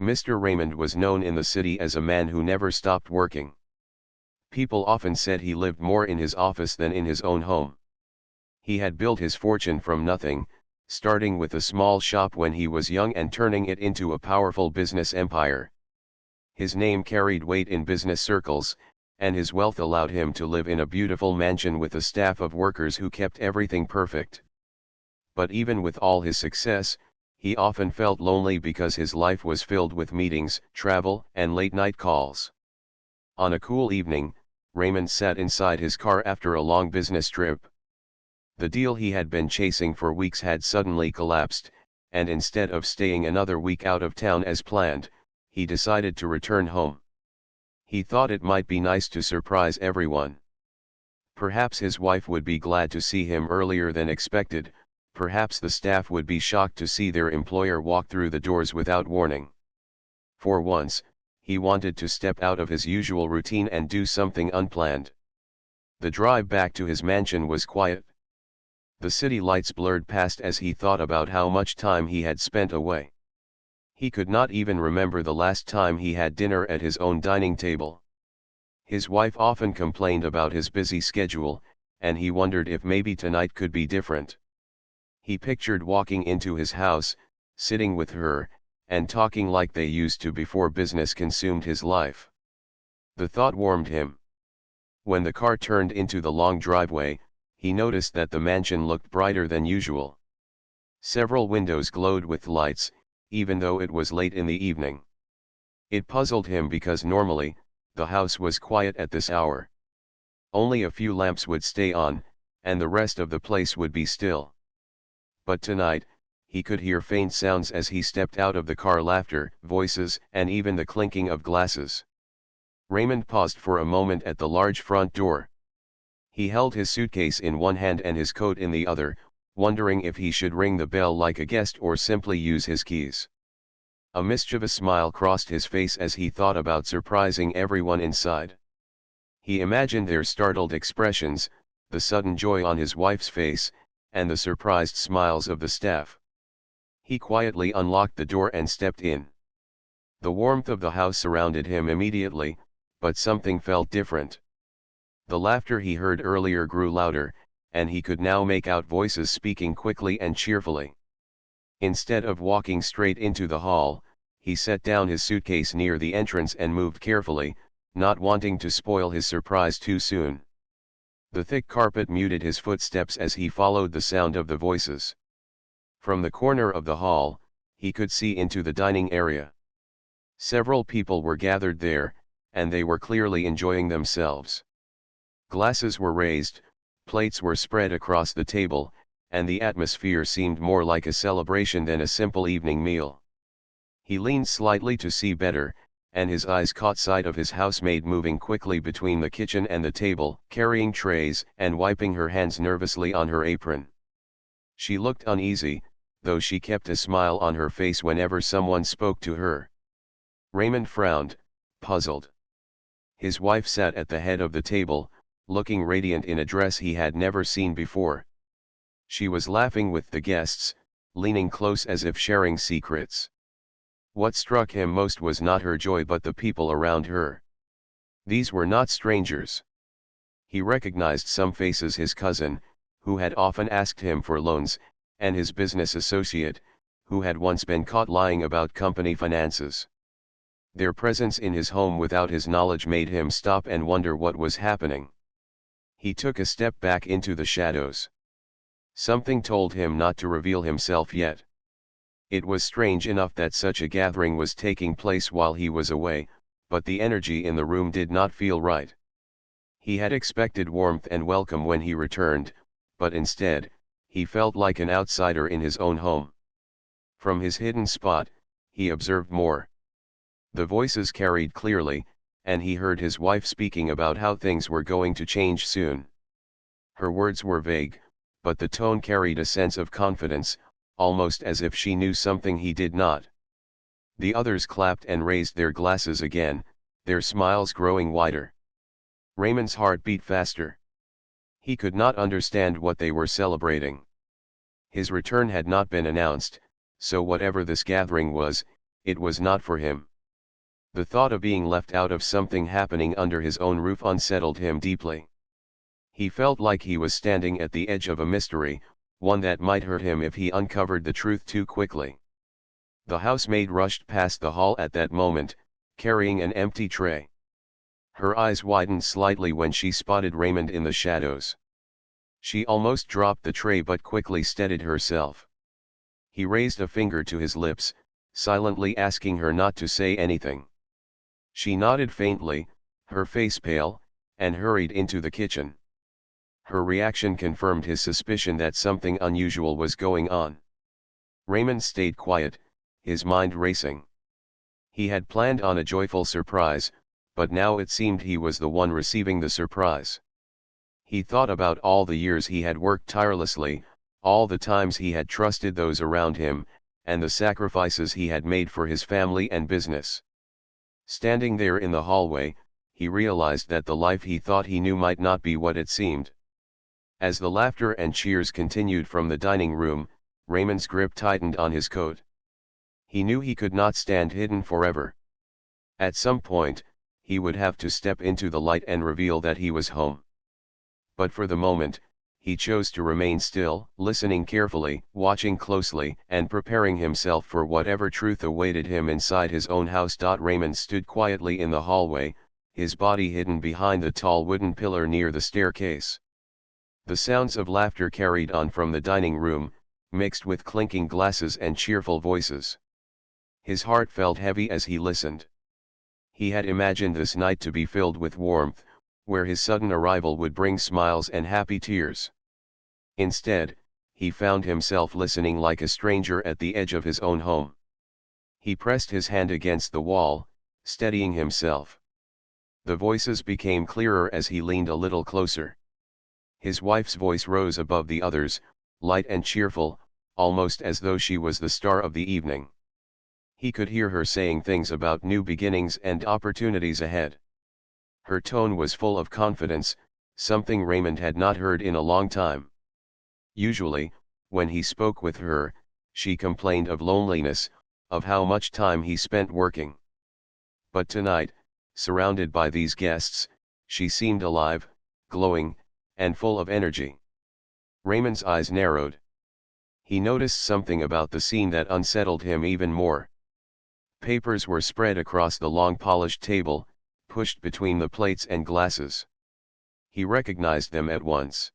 Mr. Raymond was known in the city as a man who never stopped working. People often said he lived more in his office than in his own home. He had built his fortune from nothing, starting with a small shop when he was young and turning it into a powerful business empire. His name carried weight in business circles, and his wealth allowed him to live in a beautiful mansion with a staff of workers who kept everything perfect. But even with all his success, he often felt lonely because his life was filled with meetings, travel, and late-night calls. On a cool evening, Raymond sat inside his car after a long business trip. The deal he had been chasing for weeks had suddenly collapsed, and instead of staying another week out of town as planned, he decided to return home. He thought it might be nice to surprise everyone. Perhaps his wife would be glad to see him earlier than expected, perhaps the staff would be shocked to see their employer walk through the doors without warning. For once, he wanted to step out of his usual routine and do something unplanned. The drive back to his mansion was quiet. The city lights blurred past as he thought about how much time he had spent away. He could not even remember the last time he had dinner at his own dining table. His wife often complained about his busy schedule, and he wondered if maybe tonight could be different. He pictured walking into his house, sitting with her, and talking like they used to before business consumed his life. The thought warmed him. When the car turned into the long driveway, he noticed that the mansion looked brighter than usual. Several windows glowed with lights, even though it was late in the evening. It puzzled him because normally, the house was quiet at this hour. Only a few lamps would stay on, and the rest of the place would be still. But tonight, he could hear faint sounds as he stepped out of the car: laughter, voices, and even the clinking of glasses. Raymond paused for a moment at the large front door. He held his suitcase in one hand and his coat in the other, wondering if he should ring the bell like a guest or simply use his keys. A mischievous smile crossed his face as he thought about surprising everyone inside. He imagined their startled expressions, the sudden joy on his wife's face, and the surprised smiles of the staff. He quietly unlocked the door and stepped in. The warmth of the house surrounded him immediately, but something felt different. The laughter he heard earlier grew louder, and he could now make out voices speaking quickly and cheerfully. Instead of walking straight into the hall, he set down his suitcase near the entrance and moved carefully, not wanting to spoil his surprise too soon. The thick carpet muted his footsteps as he followed the sound of the voices. From the corner of the hall, he could see into the dining area. Several people were gathered there, and they were clearly enjoying themselves. Glasses were raised, plates were spread across the table, and the atmosphere seemed more like a celebration than a simple evening meal. He leaned slightly to see better, and his eyes caught sight of his housemaid moving quickly between the kitchen and the table, carrying trays and wiping her hands nervously on her apron. She looked uneasy, though she kept a smile on her face whenever someone spoke to her. Raymond frowned, puzzled. His wife sat at the head of the table, looking radiant in a dress he had never seen before. She was laughing with the guests, leaning close as if sharing secrets. What struck him most was not her joy but the people around her. These were not strangers. He recognized some faces: his cousin, who had often asked him for loans, and his business associate, who had once been caught lying about company finances. Their presence in his home without his knowledge made him stop and wonder what was happening. He took a step back into the shadows. Something told him not to reveal himself yet. It was strange enough that such a gathering was taking place while he was away, but the energy in the room did not feel right. He had expected warmth and welcome when he returned, but instead, he felt like an outsider in his own home. From his hidden spot, he observed more. The voices carried clearly, and he heard his wife speaking about how things were going to change soon. Her words were vague, but the tone carried a sense of confidence, almost as if she knew something he did not. The others clapped and raised their glasses again, their smiles growing wider. Raymond's heart beat faster. He could not understand what they were celebrating. His return had not been announced, so whatever this gathering was, it was not for him. The thought of being left out of something happening under his own roof unsettled him deeply. He felt like he was standing at the edge of a mystery, one that might hurt him if he uncovered the truth too quickly. The housemaid rushed past the hall at that moment, carrying an empty tray. Her eyes widened slightly when she spotted Raymond in the shadows. She almost dropped the tray but quickly steadied herself. He raised a finger to his lips, silently asking her not to say anything. She nodded faintly, her face pale, and hurried into the kitchen. Her reaction confirmed his suspicion that something unusual was going on. Raymond stayed quiet, his mind racing. He had planned on a joyful surprise, but now it seemed he was the one receiving the surprise. He thought about all the years he had worked tirelessly, all the times he had trusted those around him, and the sacrifices he had made for his family and business. Standing there in the hallway, he realized that the life he thought he knew might not be what it seemed. As the laughter and cheers continued from the dining room, Raymond's grip tightened on his coat. He knew he could not stand hidden forever. At some point, he would have to step into the light and reveal that he was home. But for the moment, he chose to remain still, listening carefully, watching closely, and preparing himself for whatever truth awaited him inside his own house. Raymond stood quietly in the hallway, his body hidden behind the tall wooden pillar near the staircase. The sounds of laughter carried on from the dining room, mixed with clinking glasses and cheerful voices. His heart felt heavy as he listened. He had imagined this night to be filled with warmth, where his sudden arrival would bring smiles and happy tears. Instead, he found himself listening like a stranger at the edge of his own home. He pressed his hand against the wall, steadying himself. The voices became clearer as he leaned a little closer. His wife's voice rose above the others, light and cheerful, almost as though she was the star of the evening. He could hear her saying things about new beginnings and opportunities ahead. Her tone was full of confidence, something Raymond had not heard in a long time. Usually, when he spoke with her, she complained of loneliness, of how much time he spent working. But tonight, surrounded by these guests, she seemed alive, glowing, and full of energy. Raymond's eyes narrowed. He noticed something about the scene that unsettled him even more. Papers were spread across the long polished table, pushed between the plates and glasses. He recognized them at once.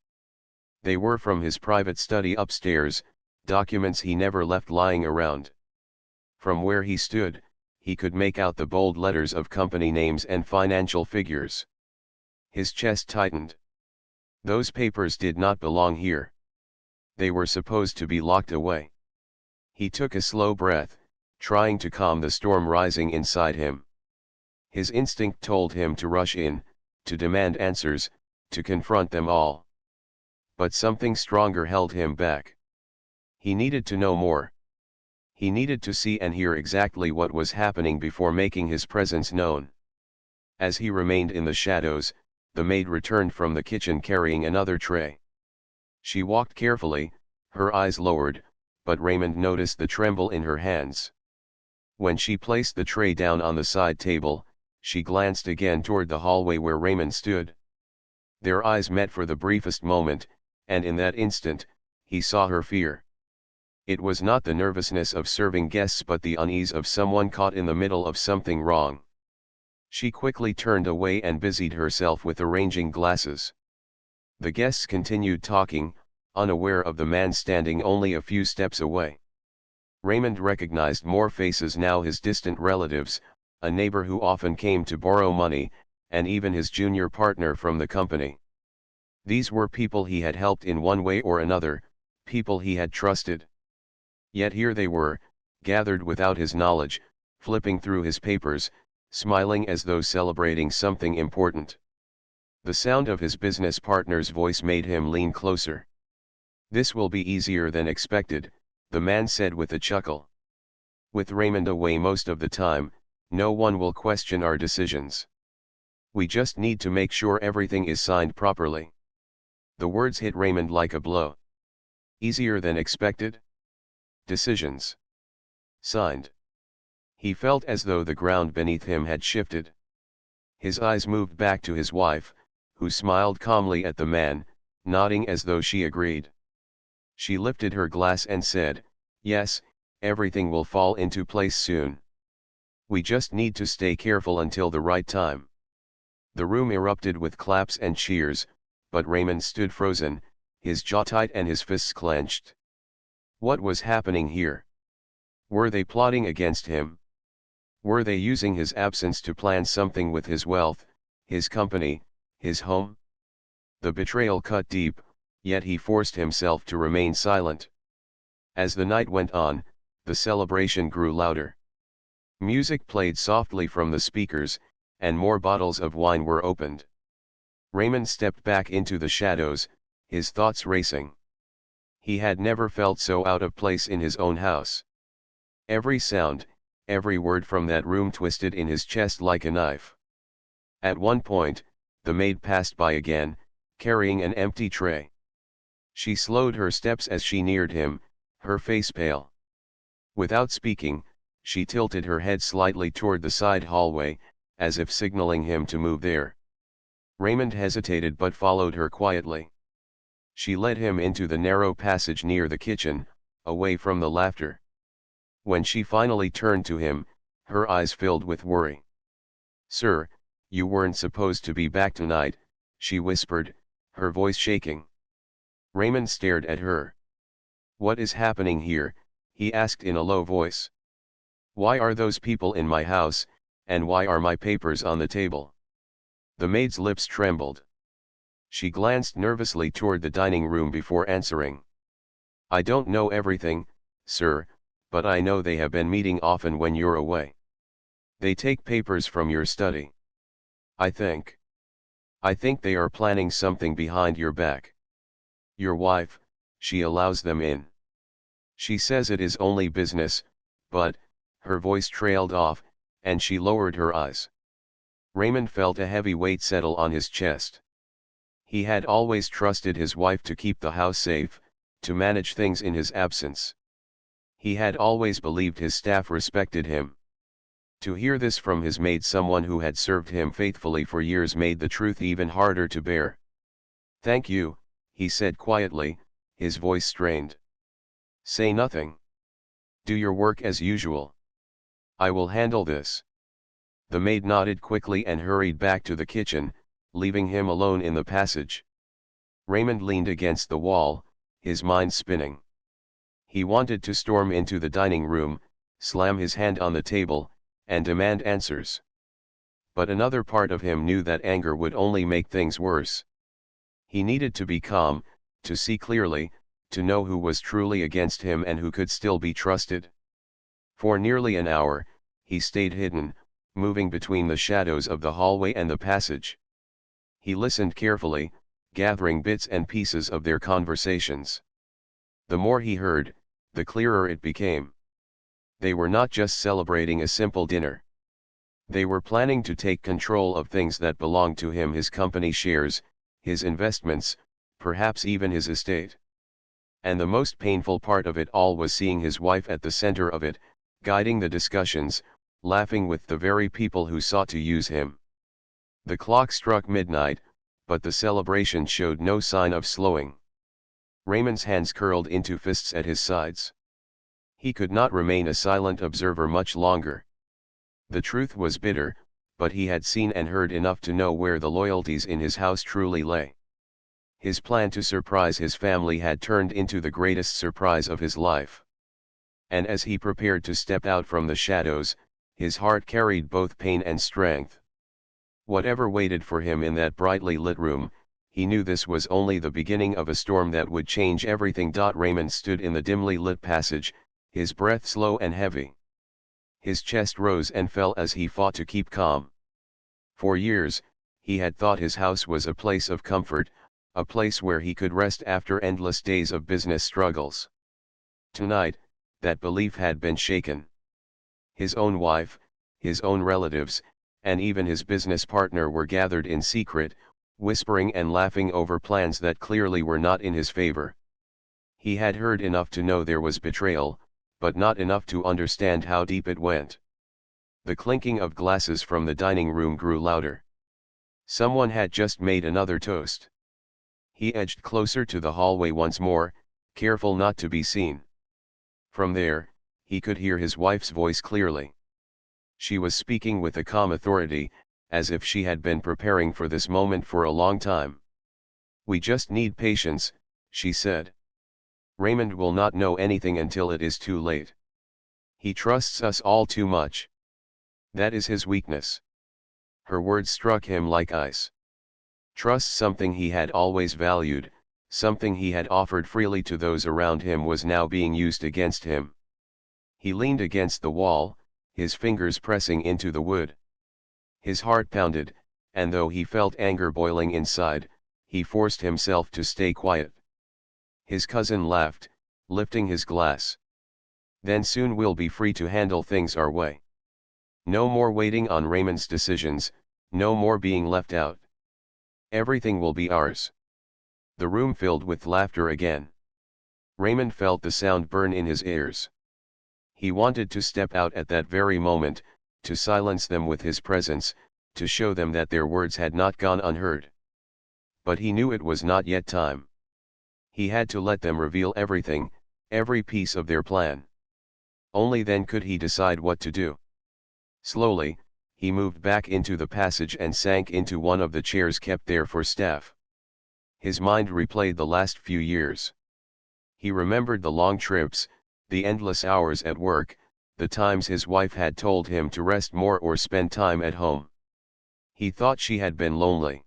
They were from his private study upstairs, documents he never left lying around. From where he stood, he could make out the bold letters of company names and financial figures. His chest tightened. Those papers did not belong here. They were supposed to be locked away. He took a slow breath, trying to calm the storm rising inside him. His instinct told him to rush in, to demand answers, to confront them all. But something stronger held him back. He needed to know more. He needed to see and hear exactly what was happening before making his presence known. As he remained in the shadows, the maid returned from the kitchen carrying another tray. She walked carefully, her eyes lowered, but Raymond noticed the tremble in her hands. When she placed the tray down on the side table, she glanced again toward the hallway where Raymond stood. Their eyes met for the briefest moment, and in that instant, he saw her fear. It was not the nervousness of serving guests but the unease of someone caught in the middle of something wrong. She quickly turned away and busied herself with arranging glasses. The guests continued talking, unaware of the man standing only a few steps away. Raymond recognized more faces now: his distant relatives, a neighbor who often came to borrow money, and even his junior partner from the company. These were people he had helped in one way or another, people he had trusted. Yet here they were, gathered without his knowledge, flipping through his papers, smiling as though celebrating something important. The sound of his business partner's voice made him lean closer. "This will be easier than expected," the man said with a chuckle. "With Raymond away most of the time, no one will question our decisions. We just need to make sure everything is signed properly." The words hit Raymond like a blow. Easier than expected? Decisions signed. He felt as though the ground beneath him had shifted. His eyes moved back to his wife, who smiled calmly at the man, nodding as though she agreed. She lifted her glass and said, "Yes, everything will fall into place soon. We just need to stay careful until the right time." The room erupted with claps and cheers, but Raymond stood frozen, his jaw tight and his fists clenched. What was happening here? Were they plotting against him? Were they using his absence to plan something with his wealth, his company, his home? The betrayal cut deep, yet he forced himself to remain silent. As the night went on, the celebration grew louder. Music played softly from the speakers, and more bottles of wine were opened. Raymond stepped back into the shadows, his thoughts racing. He had never felt so out of place in his own house. Every sound, every word from that room twisted in his chest like a knife. At one point, the maid passed by again, carrying an empty tray. She slowed her steps as she neared him, her face pale. Without speaking, she tilted her head slightly toward the side hallway, as if signaling him to move there. Raymond hesitated but followed her quietly. She led him into the narrow passage near the kitchen, away from the laughter. When she finally turned to him, her eyes filled with worry. "Sir, you weren't supposed to be back tonight," she whispered, her voice shaking. Raymond stared at her. "What is happening here?" he asked in a low voice. "Why are those people in my house, and why are my papers on the table?" The maid's lips trembled. She glanced nervously toward the dining room before answering. "I don't know everything, sir, but I know they have been meeting often when you're away. They take papers from your study. I think they are planning something behind your back. Your wife, she allows them in. She says it is only business, but," her voice trailed off, and she lowered her eyes. Raymond felt a heavy weight settle on his chest. He had always trusted his wife to keep the house safe, to manage things in his absence. He had always believed his staff respected him. To hear this from his maid, someone who had served him faithfully for years, made the truth even harder to bear. "Thank you," he said quietly, his voice strained. "Say nothing. Do your work as usual. I will handle this." The maid nodded quickly and hurried back to the kitchen, leaving him alone in the passage. Raymond leaned against the wall, his mind spinning. He wanted to storm into the dining room, slam his hand on the table, and demand answers. But another part of him knew that anger would only make things worse. He needed to be calm, to see clearly, to know who was truly against him and who could still be trusted. For nearly an hour, he stayed hidden, moving between the shadows of the hallway and the passage. He listened carefully, gathering bits and pieces of their conversations. The more he heard, the clearer it became. They were not just celebrating a simple dinner. They were planning to take control of things that belonged to him: his company shares, his investments, perhaps even his estate. And the most painful part of it all was seeing his wife at the center of it, guiding the discussions, laughing with the very people who sought to use him. The clock struck midnight, but the celebration showed no sign of slowing. Raymond's hands curled into fists at his sides. He could not remain a silent observer much longer. The truth was bitter, but he had seen and heard enough to know where the loyalties in his house truly lay. His plan to surprise his family had turned into the greatest surprise of his life. And as he prepared to step out from the shadows, his heart carried both pain and strength. Whatever waited for him in that brightly lit room, he knew this was only the beginning of a storm that would change everything. Raymond stood in the dimly lit passage, his breath slow and heavy. His chest rose and fell as he fought to keep calm. For years, he had thought his house was a place of comfort, a place where he could rest after endless days of business struggles. Tonight, that belief had been shaken. His own wife, his own relatives, and even his business partner were gathered in secret, whispering and laughing over plans that clearly were not in his favor. He had heard enough to know there was betrayal, but not enough to understand how deep it went. The clinking of glasses from the dining room grew louder. Someone had just made another toast. He edged closer to the hallway once more, careful not to be seen. From there, he could hear his wife's voice clearly. She was speaking with a calm authority, as if she had been preparing for this moment for a long time. "We just need patience," she said. "Raymond will not know anything until it is too late. He trusts us all too much. That is his weakness." Her words struck him like ice. Trust, something he had always valued, something he had offered freely to those around him, was now being used against him. He leaned against the wall, his fingers pressing into the wood. His heart pounded, and though he felt anger boiling inside, he forced himself to stay quiet. His cousin laughed, lifting his glass. "Then soon we'll be free to handle things our way. No more waiting on Raymond's decisions, no more being left out. Everything will be ours." The room filled with laughter again. Raymond felt the sound burn in his ears. He wanted to step out at that very moment, to silence them with his presence, to show them that their words had not gone unheard. But he knew it was not yet time. He had to let them reveal everything, every piece of their plan. Only then could he decide what to do. Slowly, he moved back into the passage and sank into one of the chairs kept there for staff. His mind replayed the last few years. He remembered the long trips, the endless hours at work, the times his wife had told him to rest more or spend time at home. He thought she had been lonely.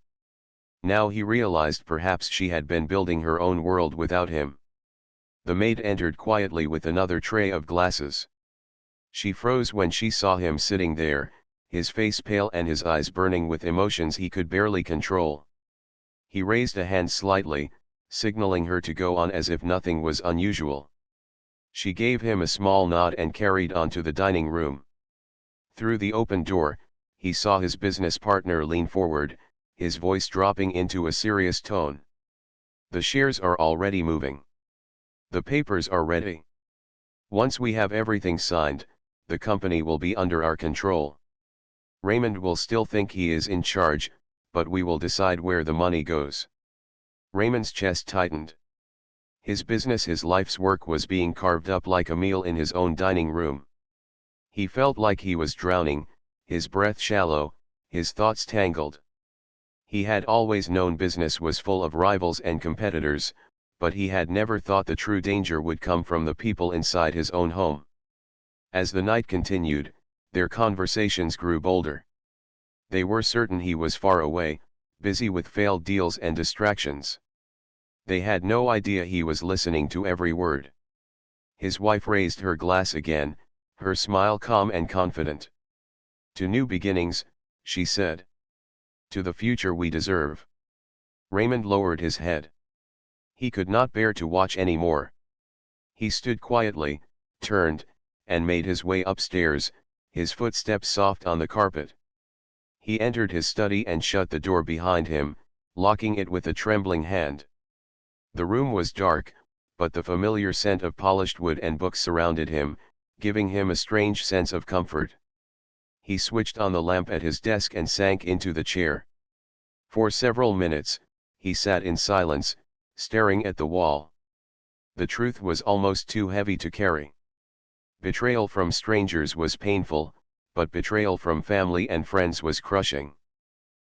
Now he realized perhaps she had been building her own world without him. The maid entered quietly with another tray of glasses. She froze when she saw him sitting there, his face pale and his eyes burning with emotions he could barely control. He raised a hand slightly, signaling her to go on as if nothing was unusual. She gave him a small nod and carried on to the dining room. Through the open door, he saw his business partner lean forward, his voice dropping into a serious tone. "The shares are already moving. The papers are ready. Once we have everything signed, the company will be under our control. Raymond will still think he is in charge, but we will decide where the money goes." Raymond's chest tightened. His business, his life's work, was being carved up like a meal in his own dining room. He felt like he was drowning, his breath shallow, his thoughts tangled. He had always known business was full of rivals and competitors, but he had never thought the true danger would come from the people inside his own home. As the night continued, their conversations grew bolder. They were certain he was far away, busy with failed deals and distractions. They had no idea he was listening to every word. His wife raised her glass again, her smile calm and confident. "To new beginnings," she said. "To the future we deserve." Raymond lowered his head. He could not bear to watch any more. He stood quietly, turned, and made his way upstairs, his footsteps soft on the carpet. He entered his study and shut the door behind him, locking it with a trembling hand. The room was dark, but the familiar scent of polished wood and books surrounded him, giving him a strange sense of comfort. He switched on the lamp at his desk and sank into the chair. For several minutes, he sat in silence, staring at the wall. The truth was almost too heavy to carry. Betrayal from strangers was painful, but betrayal from family and friends was crushing.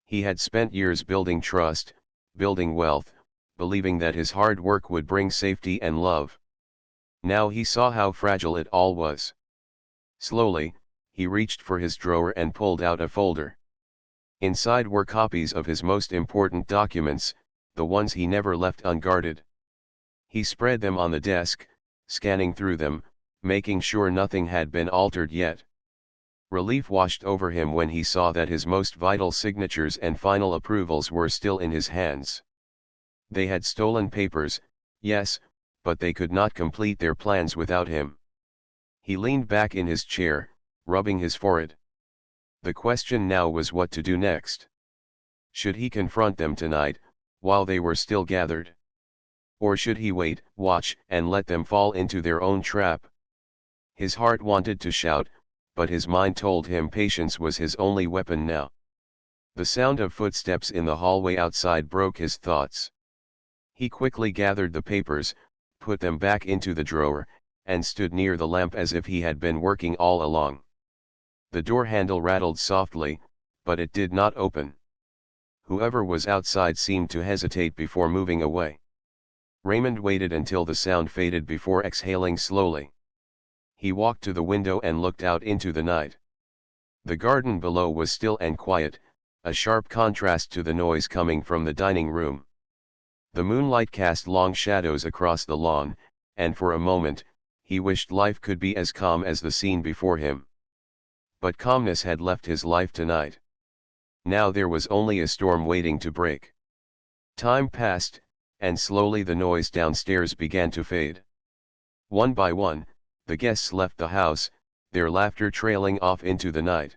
He had spent years building trust, building wealth, believing that his hard work would bring safety and love. Now he saw how fragile it all was. Slowly, he reached for his drawer and pulled out a folder. Inside were copies of his most important documents, the ones he never left unguarded. He spread them on the desk, scanning through them, making sure nothing had been altered yet. Relief washed over him when he saw that his most vital signatures and final approvals were still in his hands. They had stolen papers, yes, but they could not complete their plans without him. He leaned back in his chair, rubbing his forehead. The question now was what to do next. Should he confront them tonight, while they were still gathered? Or should he wait, watch, and let them fall into their own trap? His heart wanted to shout, but his mind told him patience was his only weapon now. The sound of footsteps in the hallway outside broke his thoughts. He quickly gathered the papers, put them back into the drawer, and stood near the lamp as if he had been working all along. The door handle rattled softly, but it did not open. Whoever was outside seemed to hesitate before moving away. Raymond waited until the sound faded before exhaling slowly. He walked to the window and looked out into the night. The garden below was still and quiet, a sharp contrast to the noise coming from the dining room. The moonlight cast long shadows across the lawn, and for a moment, he wished life could be as calm as the scene before him. But calmness had left his life tonight. Now there was only a storm waiting to break. Time passed, and slowly the noise downstairs began to fade. One by one, the guests left the house, their laughter trailing off into the night.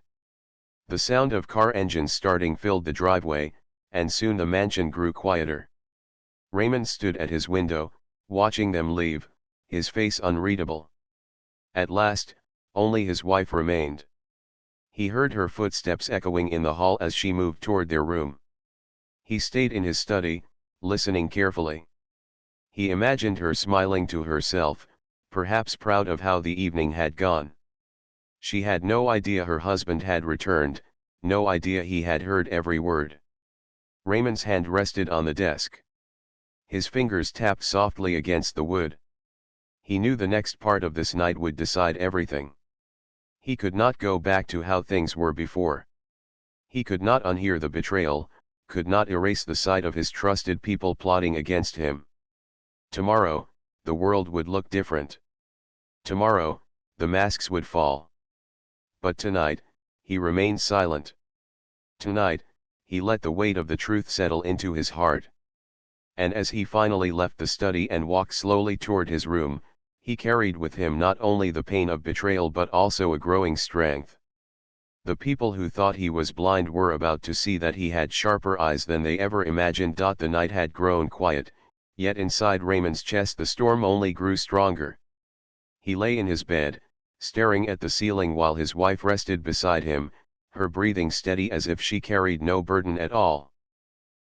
The sound of car engines starting filled the driveway, and soon the mansion grew quieter. Raymond stood at his window, watching them leave, his face unreadable. At last, only his wife remained. He heard her footsteps echoing in the hall as she moved toward their room. He stayed in his study, listening carefully. He imagined her smiling to herself, perhaps proud of how the evening had gone. She had no idea her husband had returned, no idea he had heard every word. Raymond's hand rested on the desk. His fingers tapped softly against the wood. He knew the next part of this night would decide everything. He could not go back to how things were before. He could not unhear the betrayal, could not erase the sight of his trusted people plotting against him. Tomorrow, the world would look different. Tomorrow, the masks would fall. But tonight, he remained silent. Tonight, he let the weight of the truth settle into his heart. And as he finally left the study and walked slowly toward his room, he carried with him not only the pain of betrayal but also a growing strength. The people who thought he was blind were about to see that he had sharper eyes than they ever imagined. The night had grown quiet, yet inside Raymond's chest the storm only grew stronger. He lay in his bed, staring at the ceiling while his wife rested beside him, her breathing steady as if she carried no burden at all.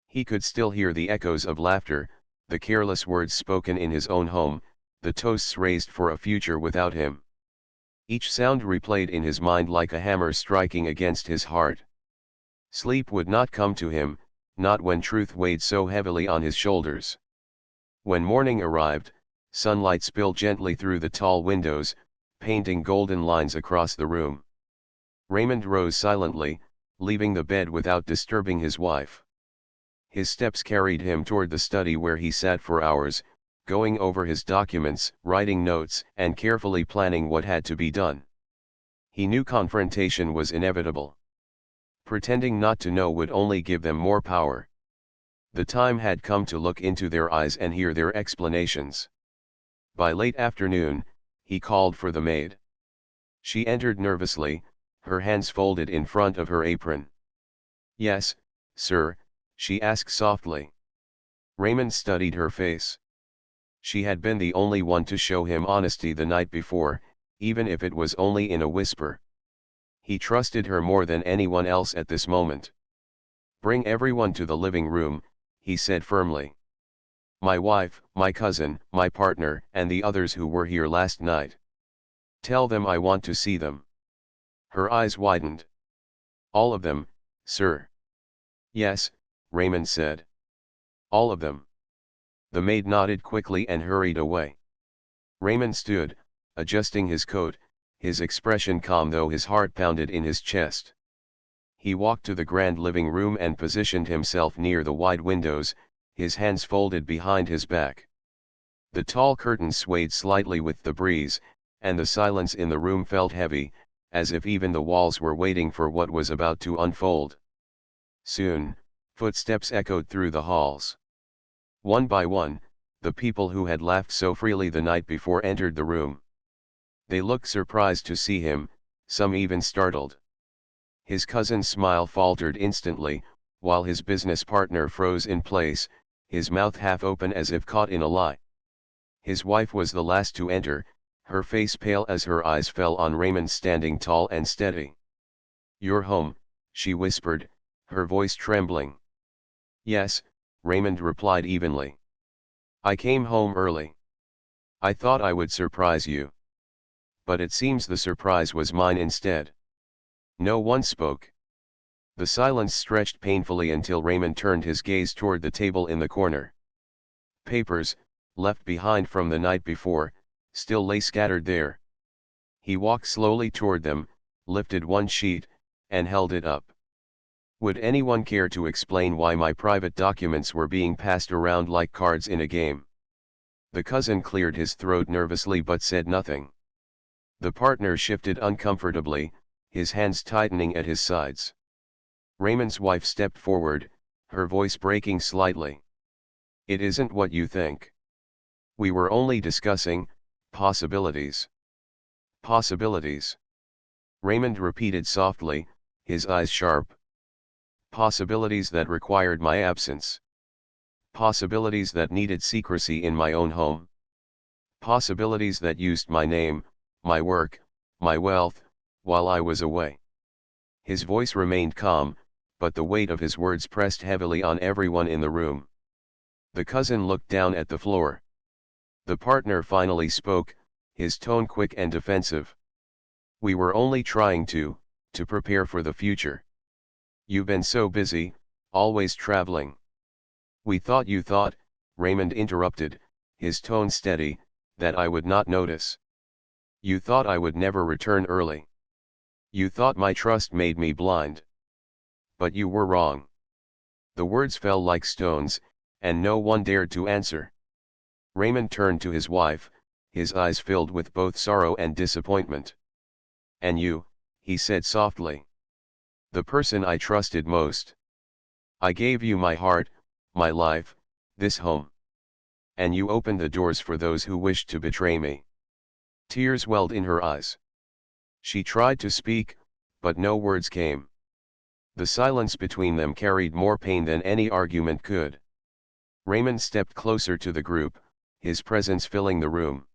He could still hear the echoes of laughter, the careless words spoken in his own home, the toasts raised for a future without him. Each sound replayed in his mind like a hammer striking against his heart. Sleep would not come to him, not when truth weighed so heavily on his shoulders. When morning arrived, sunlight spilled gently through the tall windows, painting golden lines across the room. Raymond rose silently, leaving the bed without disturbing his wife. His steps carried him toward the study where he sat for hours, going over his documents, writing notes, and carefully planning what had to be done. He knew confrontation was inevitable. Pretending not to know would only give them more power. The time had come to look into their eyes and hear their explanations. By late afternoon, he called for the maid. She entered nervously, her hands folded in front of her apron. "Yes, sir," she asked softly. Raymond studied her face. She had been the only one to show him honesty the night before, even if it was only in a whisper. He trusted her more than anyone else at this moment. "Bring everyone to the living room," he said firmly. "My wife, my cousin, my partner, and the others who were here last night. Tell them I want to see them." Her eyes widened. "All of them, sir?" "Yes," Raymond said. "All of them." The maid nodded quickly and hurried away. Raymond stood, adjusting his coat, his expression calm though his heart pounded in his chest. He walked to the grand living room and positioned himself near the wide windows, his hands folded behind his back. The tall curtains swayed slightly with the breeze, and the silence in the room felt heavy, as if even the walls were waiting for what was about to unfold. Soon, footsteps echoed through the halls. One by one, the people who had laughed so freely the night before entered the room. They looked surprised to see him, some even startled. His cousin's smile faltered instantly, while his business partner froze in place, his mouth half open as if caught in a lie. His wife was the last to enter, her face pale as her eyes fell on Raymond standing tall and steady. "You're home," she whispered, her voice trembling. "Yes," Raymond replied evenly. "I came home early. I thought I would surprise you. But it seems the surprise was mine instead." No one spoke. The silence stretched painfully until Raymond turned his gaze toward the table in the corner. Papers, left behind from the night before, still lay scattered there. He walked slowly toward them, lifted one sheet, and held it up. "Would anyone care to explain why my private documents were being passed around like cards in a game?" The cousin cleared his throat nervously but said nothing. The partner shifted uncomfortably, his hands tightening at his sides. Raymond's wife stepped forward, her voice breaking slightly. "It isn't what you think. We were only discussing possibilities." "Possibilities?" Raymond repeated softly, his eyes sharp. "Possibilities that required my absence. Possibilities that needed secrecy in my own home. Possibilities that used my name, my work, my wealth, while I was away." His voice remained calm, but the weight of his words pressed heavily on everyone in the room. The cousin looked down at the floor. The partner finally spoke, his tone quick and defensive. "We were only trying to prepare for the future. You've been so busy, always traveling." "We thought you thought," Raymond interrupted, his tone steady, "that I would not notice. You thought I would never return early. You thought my trust made me blind. But you were wrong." The words fell like stones, and no one dared to answer. Raymond turned to his wife, his eyes filled with both sorrow and disappointment. "And you," he said softly. "The person I trusted most. I gave you my heart, my life, this home. And you opened the doors for those who wished to betray me." Tears welled in her eyes. She tried to speak, but no words came. The silence between them carried more pain than any argument could. Raymond stepped closer to the group, his presence filling the room.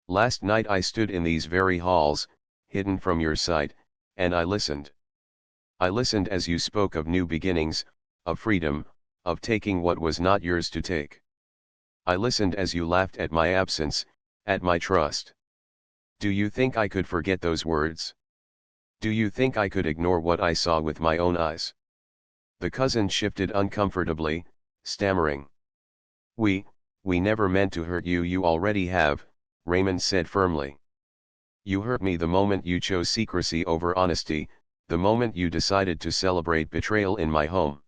"Last night I stood in these very halls, hidden from your sight, and I listened. I listened as you spoke of new beginnings, of freedom, of taking what was not yours to take. I listened as you laughed at my absence, at my trust. Do you think I could forget those words? Do you think I could ignore what I saw with my own eyes?" The cousin shifted uncomfortably, stammering. We never meant to hurt you. You already have," Raymond said firmly. "You hurt me the moment you chose secrecy over honesty, the moment you decided to celebrate betrayal in my home.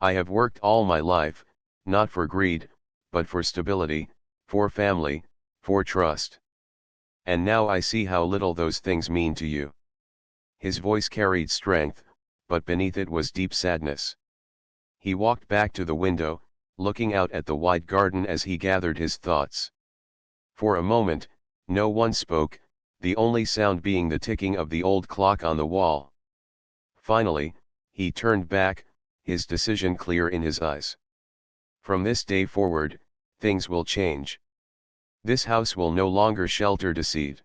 I have worked all my life, not for greed, but for stability, for family, for trust. And now I see how little those things mean to you." His voice carried strength, but beneath it was deep sadness. He walked back to the window, looking out at the wide garden as he gathered his thoughts. For a moment, no one spoke, the only sound being the ticking of the old clock on the wall. Finally, he turned back, his decision clear in his eyes. "From this day forward, things will change. This house will no longer shelter deceit.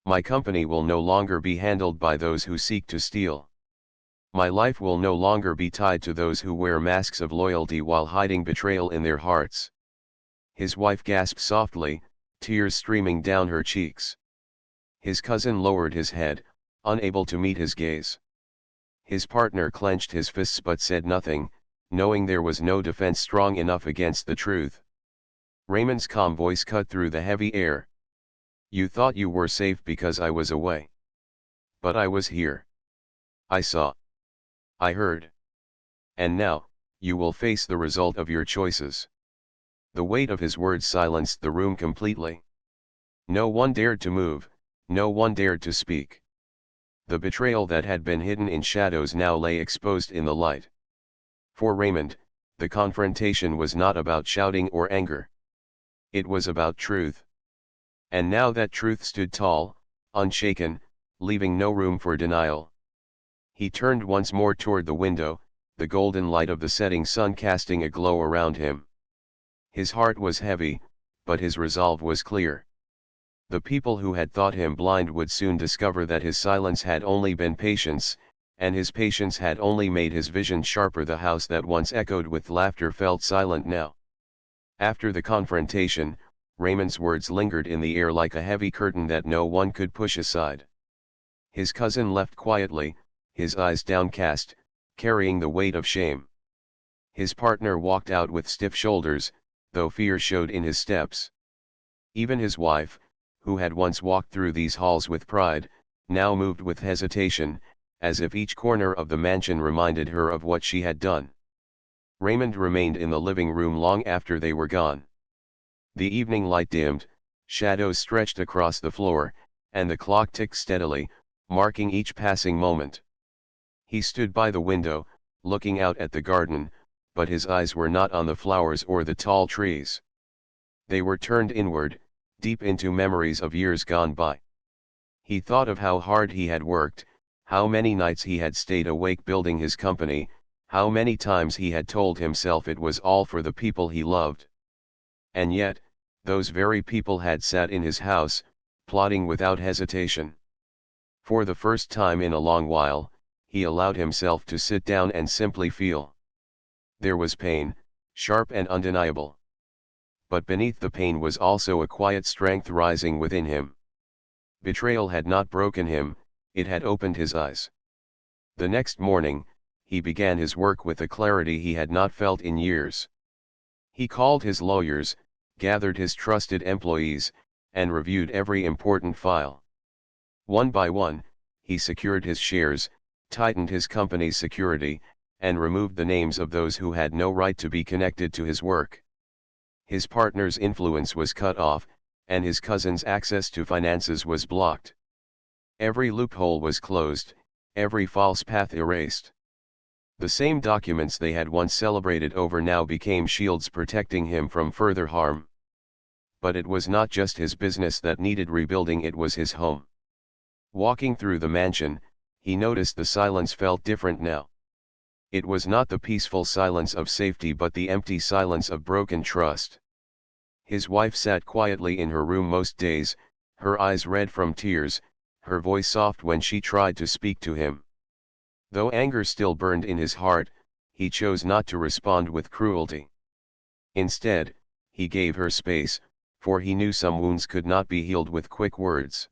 My company will no longer be handled by those who seek to steal. My life will no longer be tied to those who wear masks of loyalty while hiding betrayal in their hearts." His wife gasped softly, tears streaming down her cheeks. His cousin lowered his head, unable to meet his gaze. His partner clenched his fists but said nothing, knowing there was no defense strong enough against the truth. Raymond's calm voice cut through the heavy air. "You thought you were safe because I was away. But I was here. I saw. I heard. And now, you will face the result of your choices." The weight of his words silenced the room completely. No one dared to move, no one dared to speak. The betrayal that had been hidden in shadows now lay exposed in the light. For Raymond, the confrontation was not about shouting or anger. It was about truth. And now that truth stood tall, unshaken, leaving no room for denial. He turned once more toward the window, the golden light of the setting sun casting a glow around him. His heart was heavy, but his resolve was clear. The people who had thought him blind would soon discover that his silence had only been patience, and his patience had only made his vision sharper. The house that once echoed with laughter felt silent now. After the confrontation, Raymond's words lingered in the air like a heavy curtain that no one could push aside. His cousin left quietly, his eyes downcast, carrying the weight of shame. His partner walked out with stiff shoulders, though fear showed in his steps. Even his wife, who had once walked through these halls with pride, now moved with hesitation, as if each corner of the mansion reminded her of what she had done. Raymond remained in the living room long after they were gone. The evening light dimmed, shadows stretched across the floor, and the clock ticked steadily, marking each passing moment. He stood by the window, looking out at the garden, but his eyes were not on the flowers or the tall trees. They were turned inward, deep into memories of years gone by. He thought of how hard he had worked, how many nights he had stayed awake building his company, how many times he had told himself it was all for the people he loved. And yet, those very people had sat in his house, plotting without hesitation. For the first time in a long while, he allowed himself to sit down and simply feel. There was pain, sharp and undeniable. But beneath the pain was also a quiet strength rising within him. Betrayal had not broken him, it had opened his eyes. The next morning, he began his work with a clarity he had not felt in years. He called his lawyers, gathered his trusted employees, and reviewed every important file. One by one, he secured his shares, tightened his company's security, and removed the names of those who had no right to be connected to his work. His partner's influence was cut off, and his cousin's access to finances was blocked. Every loophole was closed, every false path erased. The same documents they had once celebrated over now became shields protecting him from further harm. But it was not just his business that needed rebuilding, it was his home. Walking through the mansion, he noticed the silence felt different now. It was not the peaceful silence of safety but the empty silence of broken trust. His wife sat quietly in her room most days, her eyes red from tears, her voice soft when she tried to speak to him. Though anger still burned in his heart, he chose not to respond with cruelty. Instead, he gave her space, for he knew some wounds could not be healed with quick words.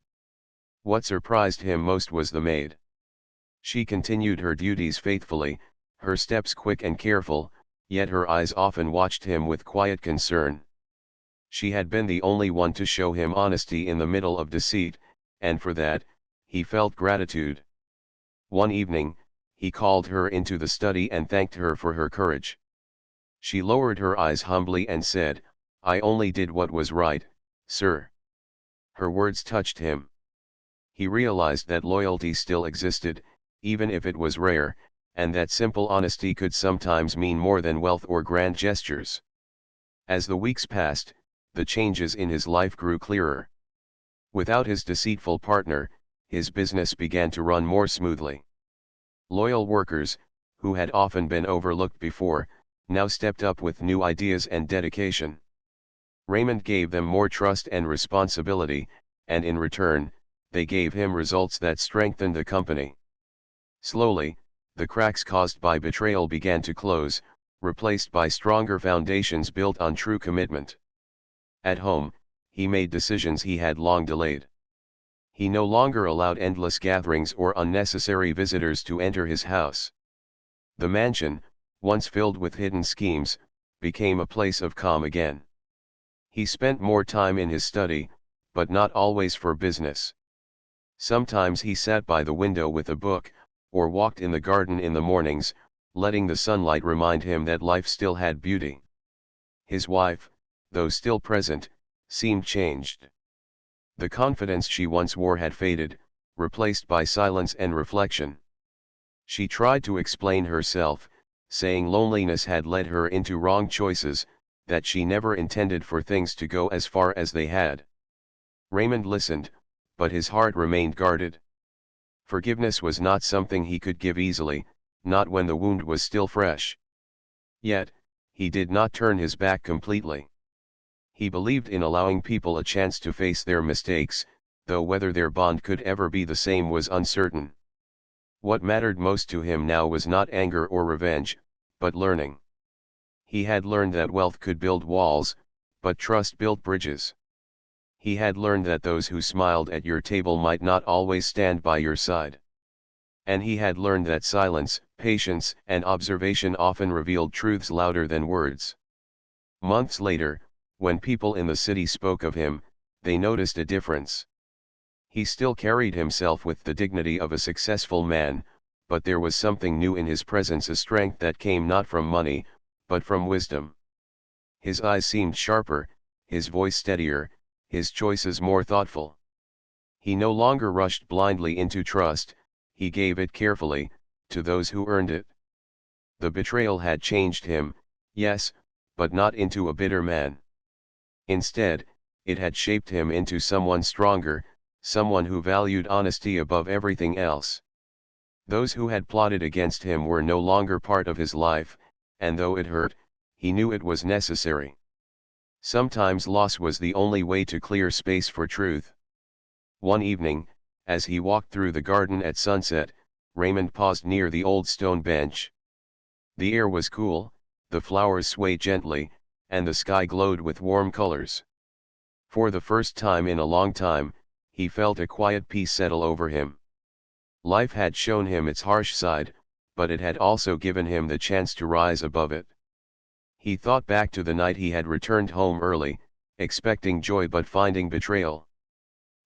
What surprised him most was the maid. She continued her duties faithfully, her steps quick and careful, yet her eyes often watched him with quiet concern. She had been the only one to show him honesty in the middle of deceit, and for that, he felt gratitude. One evening, he called her into the study and thanked her for her courage. She lowered her eyes humbly and said, "I only did what was right, sir." Her words touched him. He realized that loyalty still existed, even if it was rare, and that simple honesty could sometimes mean more than wealth or grand gestures. As the weeks passed, the changes in his life grew clearer. Without his deceitful partner, his business began to run more smoothly. Loyal workers, who had often been overlooked before, now stepped up with new ideas and dedication. Raymond gave them more trust and responsibility, and in return, they gave him results that strengthened the company. Slowly, the cracks caused by betrayal began to close, replaced by stronger foundations built on true commitment. At home, he made decisions he had long delayed. He no longer allowed endless gatherings or unnecessary visitors to enter his house. The mansion, once filled with hidden schemes, became a place of calm again. He spent more time in his study, but not always for business. Sometimes he sat by the window with a book, or walked in the garden in the mornings, letting the sunlight remind him that life still had beauty. His wife, though still present, seemed changed. The confidence she once wore had faded, replaced by silence and reflection. She tried to explain herself, saying loneliness had led her into wrong choices, that she never intended for things to go as far as they had. Raymond listened, but his heart remained guarded. Forgiveness was not something he could give easily, not when the wound was still fresh. Yet, he did not turn his back completely. He believed in allowing people a chance to face their mistakes, though whether their bond could ever be the same was uncertain. What mattered most to him now was not anger or revenge, but learning. He had learned that wealth could build walls, but trust built bridges. He had learned that those who smiled at your table might not always stand by your side. And he had learned that silence, patience, and observation often revealed truths louder than words. Months later, when people in the city spoke of him, they noticed a difference. He still carried himself with the dignity of a successful man, but there was something new in his presence, a strength that came not from money, but from wisdom. His eyes seemed sharper, his voice steadier, his choices more thoughtful. He no longer rushed blindly into trust, he gave it carefully, to those who earned it. The betrayal had changed him, yes, but not into a bitter man. Instead, it had shaped him into someone stronger, someone who valued honesty above everything else. Those who had plotted against him were no longer part of his life, and though it hurt, he knew it was necessary. Sometimes loss was the only way to clear space for truth. One evening, as he walked through the garden at sunset, Raymond paused near the old stone bench. The air was cool, the flowers swayed gently, and the sky glowed with warm colors. For the first time in a long time, he felt a quiet peace settle over him. Life had shown him its harsh side, but it had also given him the chance to rise above it. He thought back to the night he had returned home early, expecting joy but finding betrayal.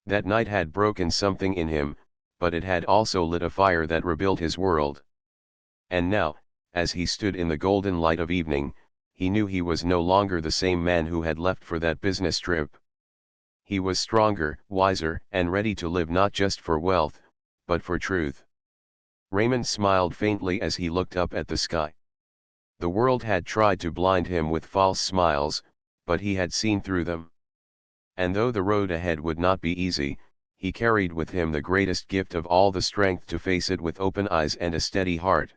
That night had broken something in him, but it had also lit a fire that rebuilt his world. And now, as he stood in the golden light of evening, he knew he was no longer the same man who had left for that business trip. He was stronger, wiser, and ready to live not just for wealth, but for truth. Raymond smiled faintly as he looked up at the sky. The world had tried to blind him with false smiles, but he had seen through them. And though the road ahead would not be easy, he carried with him the greatest gift of all, the strength to face it with open eyes and a steady heart.